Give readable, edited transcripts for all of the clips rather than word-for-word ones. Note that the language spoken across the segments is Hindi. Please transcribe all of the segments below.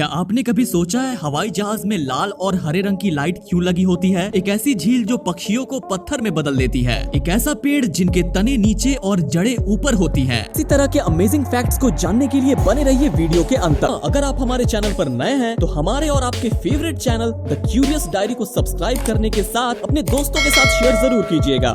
क्या आपने कभी सोचा है हवाई जहाज में लाल और हरे रंग की लाइट क्यों लगी होती है? एक ऐसी झील जो पक्षियों को पत्थर में बदल देती है, एक ऐसा पेड़ जिनके तने नीचे और जड़ें ऊपर होती हैं। इसी तरह के अमेजिंग फैक्ट्स को जानने के लिए बने रहिए वीडियो के अंत तक। अगर आप हमारे चैनल पर नए हैं तो हमारे और आपके favourite channel the curious diary को सब्सक्राइब करने के साथ अपने दोस्तों के साथ शेयर जरूर कीजिएगा।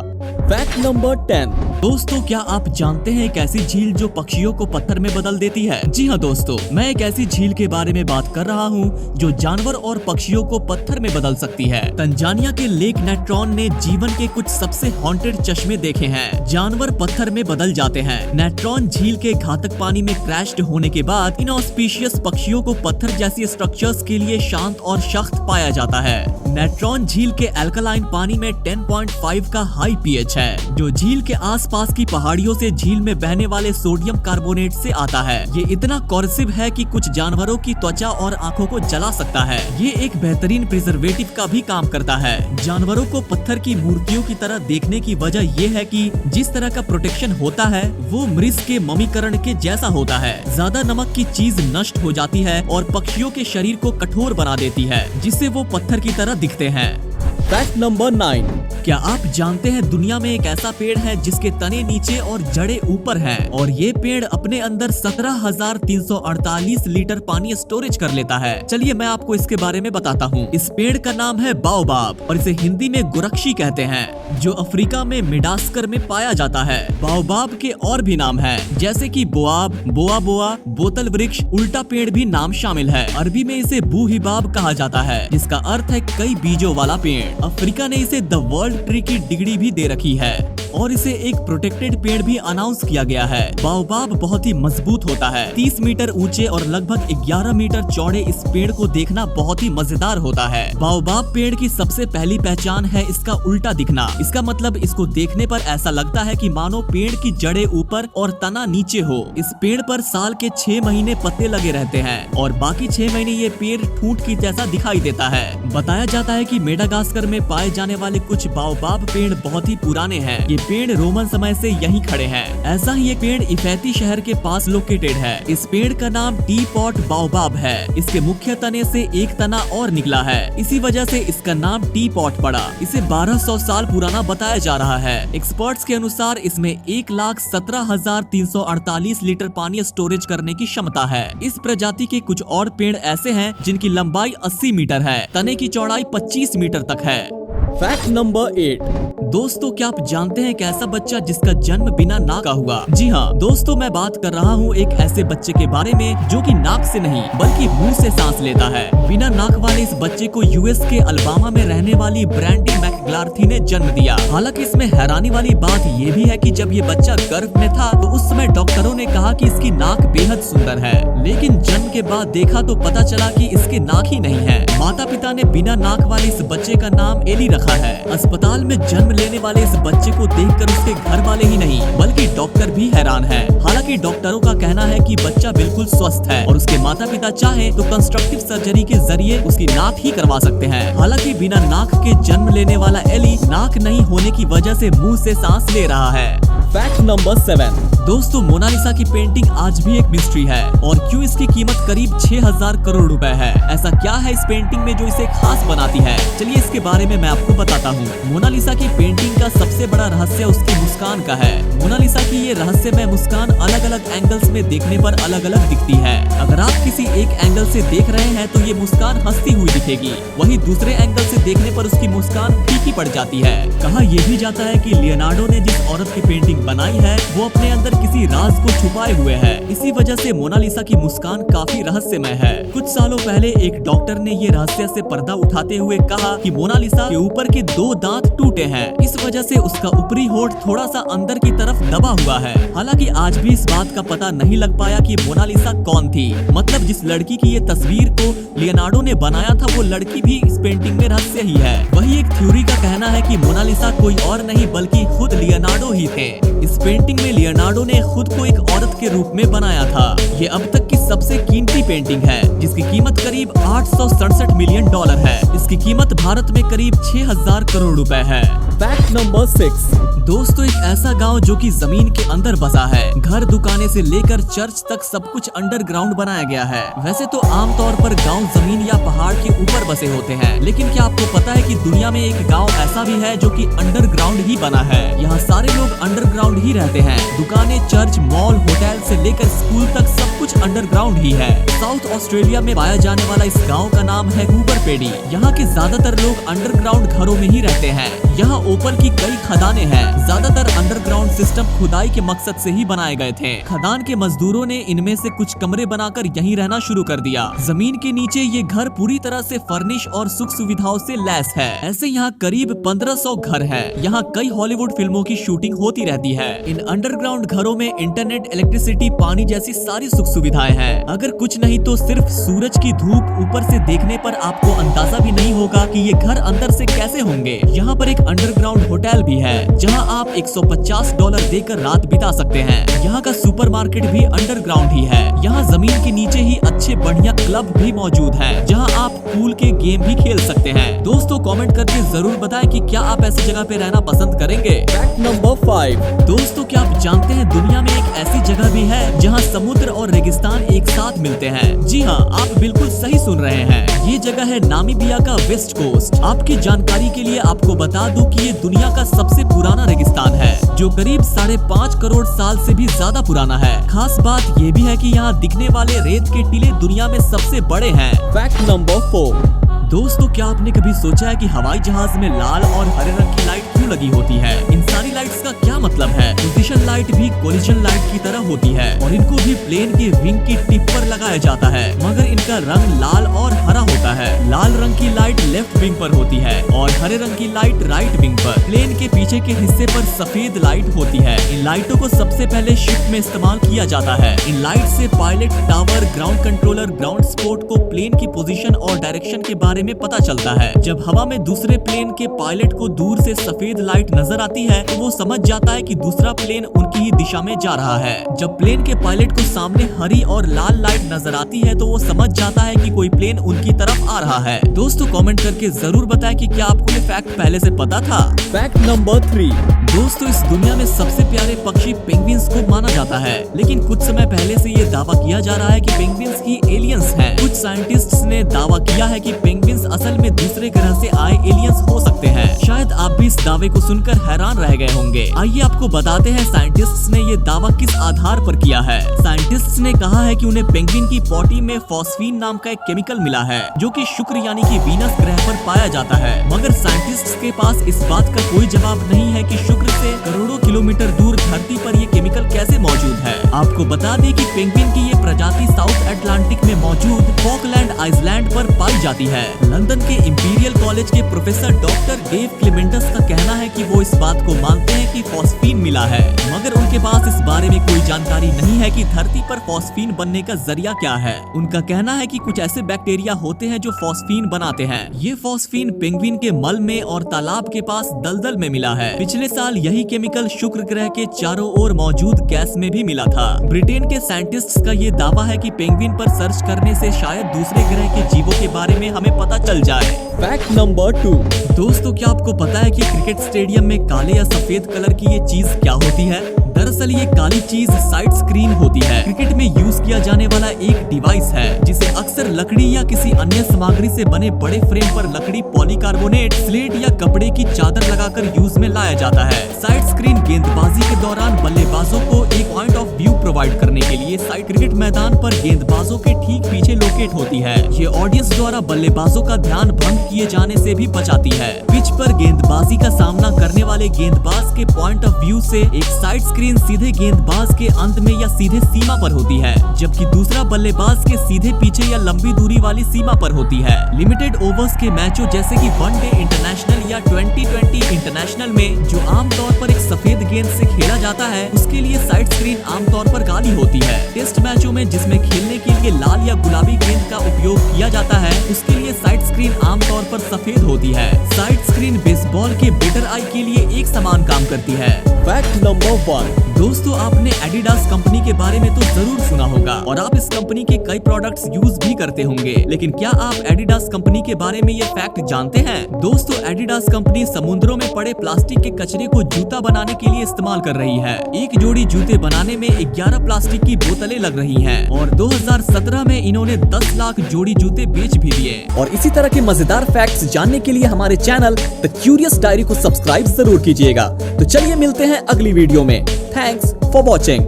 Fact number 10। दोस्तों, क्या आप जानते हैं एक ऐसी झील जो पक्षियों को पत्थर में बदल देती है? जी हाँ दोस्तों, मैं एक ऐसी झील के बारे में बात कर रहा हूँ जो जानवर और पक्षियों को पत्थर में बदल सकती है। तंजानिया के लेक नेट्रॉन ने जीवन के कुछ सबसे हॉन्टेड चश्मे देखे हैं। जानवर पत्थर में बदल जाते हैं। नेट्रॉन झील के घातक पानी में क्रैश्ड होने के बाद इनऑस्पिशियस पक्षियों को पत्थर जैसी स्ट्रक्चर्स के लिए शांत और सख्त पाया जाता है। नेट्रॉन झील के अल्कलाइन पानी में 10.5 का हाई पीएच है, जो झील के आसपास की पहाड़ियों से झील में बहने वाले सोडियम कार्बोनेट से आता है। ये इतना कॉर्सिव है कि कुछ जानवरों की त्वचा और आंखों को जला सकता है। ये एक बेहतरीन प्रिजर्वेटिव का भी काम करता है। जानवरों को पत्थर की मूर्तियों की तरह देखने की वजह ये है कि जिस तरह का प्रोटेक्शन होता है वो मृत के ममीकरण के जैसा होता है। ज्यादा नमक की चीज नष्ट हो जाती है और पक्षियों के शरीर को कठोर बना देती है, जिससे वो पत्थर की तरह दिखते हैं। Fact number 9। क्या आप जानते हैं दुनिया में एक ऐसा पेड़ है जिसके तने नीचे और जड़ें ऊपर हैं, और ये पेड़ अपने अंदर 17,348 लीटर पानी स्टोरेज कर लेता है। चलिए मैं आपको इसके बारे में बताता हूँ। इस पेड़ का नाम है बाओबाब और इसे हिंदी में गुरक्षी कहते हैं, जो अफ्रीका में मेडागास्कर में पाया जाता है। बाओबाब के और भी नाम है, जैसे कि बोआब, बोआ बोआ, बोतल वृक्ष, उल्टा पेड़ भी नाम शामिल है। अरबी में इसे बूहिबाब कहा जाता है, जिसका अर्थ है कई बीजों वाला पेड़। अफ्रीका ने इसे द वर्ल्ड ट्री की डिग्री भी दे रखी है और इसे एक प्रोटेक्टेड पेड़ भी अनाउंस किया गया है। बाओबाब बहुत ही मजबूत होता है। 30 मीटर ऊंचे और लगभग 11 मीटर चौड़े इस पेड़ को देखना बहुत ही मजेदार होता है। बाओबाब पेड़ की सबसे पहली पहचान है इसका उल्टा दिखना। इसका मतलब इसको देखने पर ऐसा लगता है कि मानो पेड़ की जड़ें ऊपर और तना नीचे हो। इस पेड़ पर साल के 6 महीने पत्ते लगे रहते हैं और बाकी 6 महीने ये पेड़ ठूंठ की जैसा दिखाई देता है। बताया जाता है कि मेडागास्कर में पाए जाने वाले कुछ बाओबाब पेड़ बहुत ही पुराने हैं। ये पेड़ रोमन समय से यहीं खड़े हैं। ऐसा ही एक पेड़ इफैती शहर के पास लोकेटेड है। इस पेड़ का नाम टी पॉट बाओबाब है। इसके मुख्य तने से एक तना और निकला है, इसी वजह से इसका नाम टी पॉट पड़ा। इसे 1200 साल पुराना बताया जा रहा है। एक्सपर्ट्स के अनुसार इसमें 1,17,348 लीटर पानी स्टोरेज करने की क्षमता है। इस प्रजाति के कुछ और पेड़ ऐसे हैं जिनकी लंबाई 80 मीटर है, तने की चौड़ाई 25 मीटर तक है। Fact number 8। दोस्तों, क्या आप जानते हैं एक ऐसा बच्चा जिसका जन्म बिना नाक का हुआ? जी हाँ दोस्तों, मैं बात कर रहा हूँ एक ऐसे बच्चे के बारे में जो कि नाक से नहीं बल्कि मुंह से सांस लेता है। बिना नाक वाले इस बच्चे को यूएस के अल्बामा में रहने वाली ब्रैंडी मैकग्लार्थी ने जन्म दिया। हालांकि इसमें हैरानी वाली बात ये भी है कि जब ये बच्चा गर्भ में था तो उस समय डॉक्टरों ने कहा कि इसकी नाक बेहद सुंदर है, लेकिन जन्म के बाद देखा तो पता चला कि इसके नाक ही नहीं है। माता पिता ने बिना नाक वाले इस बच्चे का नाम एली रखा है। अस्पताल में जन्म लेने वाले इस बच्चे को देखकर उसके घर वाले ही नहीं बल्कि डॉक्टर भी हैरान हैं। हालांकि डॉक्टरों का कहना है कि बच्चा बिल्कुल स्वस्थ है और उसके माता पिता चाहे तो कंस्ट्रक्टिव सर्जरी के जरिए उसकी नाक ही करवा सकते हैं। हालांकि बिना नाक के जन्म लेने वाला एली नाक नहीं होने की वजह से मुंह से सांस ले रहा है। Fact number 7। दोस्तों, मोनालिसा की पेंटिंग आज भी एक मिस्ट्री है और क्यों इसकी कीमत करीब 6,000 करोड़ रुपए है। ऐसा क्या है इस पेंटिंग में जो इसे खास बनाती है? चलिए इसके बारे में मैं आपको बताता हूँ। मोनालिसा की पेंटिंग का सबसे बड़ा रहस्य उसकी मुस्कान का है। मोनालिसा की ये रहस्यमय मुस्कान अलग अलग एंगल्स में देखने पर अलग अलग दिखती है। अगर आप किसी एक एंगल से देख रहे हैं तो ये मुस्कान हंसती हुई दिखेगी, वहीं दूसरे एंगल से देखने पर उसकी मुस्कान फीकी पड़ जाती है। कहा यह भी जाता है कि लियोनार्डो ने जिस औरत की पेंटिंग बनाई है वो अपने अंदर किसी राज को छुपाए हुए है। इसी वजह से मोनालिसा की मुस्कान काफी रहस्यमय है। कुछ सालों पहले एक डॉक्टर ने ये रहस्य से पर्दा उठाते हुए कहा कि मोनालिसा के ऊपर के 2 दांत टूटे हैं, इस वजह से उसका ऊपरी होंठ थोड़ा सा अंदर की तरफ दबा हुआ है। हालांकि आज भी इस बात का पता नहीं लग पाया कि मोनालिसा कौन थी। मतलब जिस लड़की की ये तस्वीर को लियोनार्डो ने बनाया था वो लड़की भी इस पेंटिंग में रहस्य ही है। वही एक थ्योरी का कहना है कि मोनालिसा कोई और नहीं बल्कि खुद लियोनार्डो ही थे। इस पेंटिंग में लियोनार्डो ने खुद को एक औरत के रूप में बनाया था। ये अब तक की सबसे कीमती पेंटिंग है, जिसकी कीमत करीब $867 मिलियन है। इसकी कीमत भारत में करीब 6,000 करोड़ रुपए है। Fact number 6। दोस्तों, एक ऐसा गांव जो कि जमीन के अंदर बसा है। घर दुकानें से लेकर चर्च तक सब कुछ अंडरग्राउंड बनाया गया है। वैसे तो आमतौर पर गांव जमीन या पहाड़ के ऊपर बसे होते हैं, लेकिन क्या आपको पता है कि दुनिया में एक गांव ऐसा भी है जो कि अंडरग्राउंड ही बना है। यहाँ सारे लोग अंडरग्राउंड ही रहते हैं। दुकानें, चर्च, मॉल, होटल से लेकर स्कूल तक सब कुछ अंडरग्राउंड ही है। साउथ ऑस्ट्रेलिया में पाया जाने वाला इस गाँव का नाम है हूबर पेडी। यहाँ के ज्यादातर लोग अंडरग्राउंड घरों में ही रहते हैं। यहाँ ओपन की कई खदानें हैं। ज्यादातर अंडरग्राउंड सिस्टम खुदाई के मकसद से ही बनाए गए थे। खदान के मजदूरों ने इनमें से कुछ कमरे बनाकर यहीं रहना शुरू कर दिया। जमीन के नीचे ये घर पूरी तरह से फर्निश और सुख सुविधाओं से लैस है। ऐसे यहाँ करीब 1500 घर हैं। यहाँ कई हॉलीवुड फिल्मों की शूटिंग होती रहती है। इन अंडरग्राउंड घरों में इंटरनेट, इलेक्ट्रिसिटी, पानी जैसी सारी सुख सुविधाएं हैं। अगर कुछ नहीं तो सिर्फ सूरज की धूप ऊपर से देखने पर आपको अंदाजा भी नहीं होगा कि ये घर अंदर से कैसे होंगे। यहाँ पर एक अंडरग्राउंड होटल भी है, जहाँ आप $150 देकर रात बिता सकते हैं। यहाँ का सुपरमार्केट भी अंडरग्राउंड ही है। यहाँ जमीन के नीचे ही अच्छे बढ़िया क्लब भी मौजूद हैं, जहाँ आप पूल के गेम भी खेल सकते हैं। दोस्तों, कमेंट करके जरूर बताएं कि क्या आप ऐसी जगह पे रहना पसंद करेंगे। Fact number 5। दोस्तों, क्या आप जानते हैं दुनिया में एक ऐसी जगह भी है जहाँ समुद्र और रेगिस्तान एक साथ मिलते हैं। जी हाँ, आप बिल्कुल सही सुन रहे हैं। ये जगह है नामीबिया का वेस्ट कोस्ट। आपकी जानकारी के लिए आपको बता दूं कि ये दुनिया का सबसे पुराना रेगिस्तान है, जो करीब 5.5 करोड़ साल से भी ज्यादा पुराना है। खास बात ये भी है कि यहाँ दिखने वाले रेत के टीले दुनिया में सबसे बड़े हैं। Fact number 4। दोस्तों, क्या आपने कभी सोचा है कि हवाई जहाज में लाल और हरे रंग की लाइट क्यों लगी होती है? इन सारी लाइट्स का क्या मतलब है? पोजीशन लाइट भी कोलिजन लाइट की तरह होती है और इनको भी प्लेन के विंग की टिप पर लगाया जाता है, मगर इनका रंग लाल और हरा होता है। लाल रंग की लाइट लेफ्ट विंग पर होती है और हरे रंग की लाइट राइट विंग पर। प्लेन के पीछे के हिस्से पर सफेद लाइट होती है। इन लाइटों को सबसे पहले शिप में इस्तेमाल किया जाता है। इन लाइट से pilot, tower, ground controller, ground support को प्लेन की पोजीशन और डायरेक्शन के बारे में पता चलता है। जब हवा में दूसरे प्लेन के पायलट को दूर से सफेद लाइट नजर आती है तो वो समझ जाता है कि दूसरा प्लेन उनकी ही दिशा में जा रहा है। जब प्लेन के पायलट को सामने हरी और लाल लाइट नजर आती है तो वो समझ जाता है कि कोई प्लेन उनकी तरफ आ रहा है। दोस्तों, कमेंट करके जरूर बताएं कि क्या आपको ये फैक्ट पहले से पता था। Fact number 3। दोस्तों, इस दुनिया में सबसे प्यारे पक्षी पेंगुइन्स को माना जाता है, लेकिन कुछ समय पहले से ये दावा किया जा रहा है कि पेंगुइन्स ही एलियंस हैं। कुछ साइंटिस्ट्स ने दावा किया है कि पेंगुइन्स असल में दूसरे ग्रह से आए एलियंस हो सकते हैं। शायद आप भी इस दावे को सुनकर हैरान रह गए होंगे। आइए आपको बताते हैं साइंटिस्ट्स ने ये दावा किस आधार पर किया है। साइंटिस्ट्स ने कहा है कि उन्हें पेंगुइन की पॉटी में फॉस्फीन नाम का एक केमिकल मिला है, जो कि शुक्र यानी कि वीनस ग्रह पर पाया जाता है। मगर साइंटिस्ट्स के पास इस बात का कोई जवाब नहीं है कि शुक्र से करोड़ों किलोमीटर दूर धरती पर ये केमिकल कैसे मौजूद है। आपको बता दें कि पेंगुइन की ये प्रजाति साउथ अटलांटिक में मौजूद फॉकलैंड आइलैंड पर पाई जाती है। लंदन के इंपीरियल कॉलेज के प्रोफेसर डॉक्टर डेव क्लेमेंटस का कहना है कि वो इस बात को मानते हैं कि फॉस्फीन मिला है, मगर उनके पास इस बारे में कोई जानकारी नहीं है कि धरती पर फॉस्फीन बनने का जरिया क्या है। उनका कहना है कि कुछ ऐसे बैक्टीरिया होते हैं जो फॉस्फीन बनाते हैं। ये फॉस्फीन पेंगुइन के मल में और तालाब के पास दलदल में मिला है। पिछले साल यही केमिकल शुक्र ग्रह के चारों ओर मौजूद गैस में भी मिला था। ब्रिटेन के साइंटिस्ट्स का ये दावा है कि पेंगुइन पर सर्च करने से शायद दूसरे ग्रह के जीवों के बारे में हमें पता चल जाए। Fact number 2। दोस्तों, क्या आपको पता है कि क्रिकेट स्टेडियम में काले या सफेद कलर की ये चीज क्या होती है? दरअसल ये काली चीज साइड स्क्रीन होती है। क्रिकेट में यूज किया जाने वाला एक डिवाइस है जिसे अक्सर लकड़ी या किसी अन्य सामग्री से बने बड़े फ्रेम पर लकड़ी, पॉलीकार्बोनेट, स्लेट या कपड़े की चादर लगाकर यूज में लाया जाता है। साइड स्क्रीन गेंदबाजी के दौरान बल्लेबाजों को एक पॉइंट ऑफ व्यू प्रोवाइड करने के लिए साइड क्रिकेट मैदान पर गेंदबाजों के ठीक पीछे लोकेट होती है। ये ऑडियंस द्वारा बल्लेबाजों का ध्यान भंग किए जाने से भी बचाती है। पिच पर गेंदबाजी का सामना करने वाले गेंदबाज के पॉइंट ऑफ व्यू से एक साइड स्क्रीन सीधे गेंदबाज के अंत में या सीधे सीमा पर होती है, जबकि दूसरा बल्लेबाज के सीधे पीछे या लंबी दूरी वाली सीमा पर होती है। लिमिटेड ओवर्स के मैचों जैसे कि वनडे इंटरनेशनल या 2020 इंटरनेशनल में जो आमतौर पर एक सफेद गेंद से खेला जाता है उसके लिए साइड स्क्रीन आमतौर पर काली होती है। टेस्ट मैचों में जिसमें खेलने के लिए लाल या गुलाबी गेंद का उपयोग किया जाता है उसके लिए साइड स्क्रीन आमतौर पर सफेद होती है। साइड स्क्रीन बेसबॉल के बेटर आई के लिए एक समान काम करती है। Fact number 1। दोस्तों, आपने एडिडास कंपनी के बारे में तो जरूर सुना होगा और आप इस कंपनी के कई प्रोडक्ट्स यूज भी करते होंगे, लेकिन क्या आप एडिडास कंपनी के बारे में ये फैक्ट जानते हैं? दोस्तों, एडिडास कंपनी समुद्रों में पड़े प्लास्टिक के कचरे को जूता बनाने के लिए इस्तेमाल कर रही है। एक जोड़ी जूते बनाने में 11 प्लास्टिक की बोतलें लग रही हैं और 2017 में इन्होंने 10 लाख जोड़ी जूते बेच भी दिए। और इसी तरह के मजेदार फैक्ट्स जानने के लिए हमारे चैनल द क्यूरियस डायरी को सब्सक्राइब जरूर कीजिएगा। तो चलिए मिलते हैं अगली वीडियो में। Thanks for watching.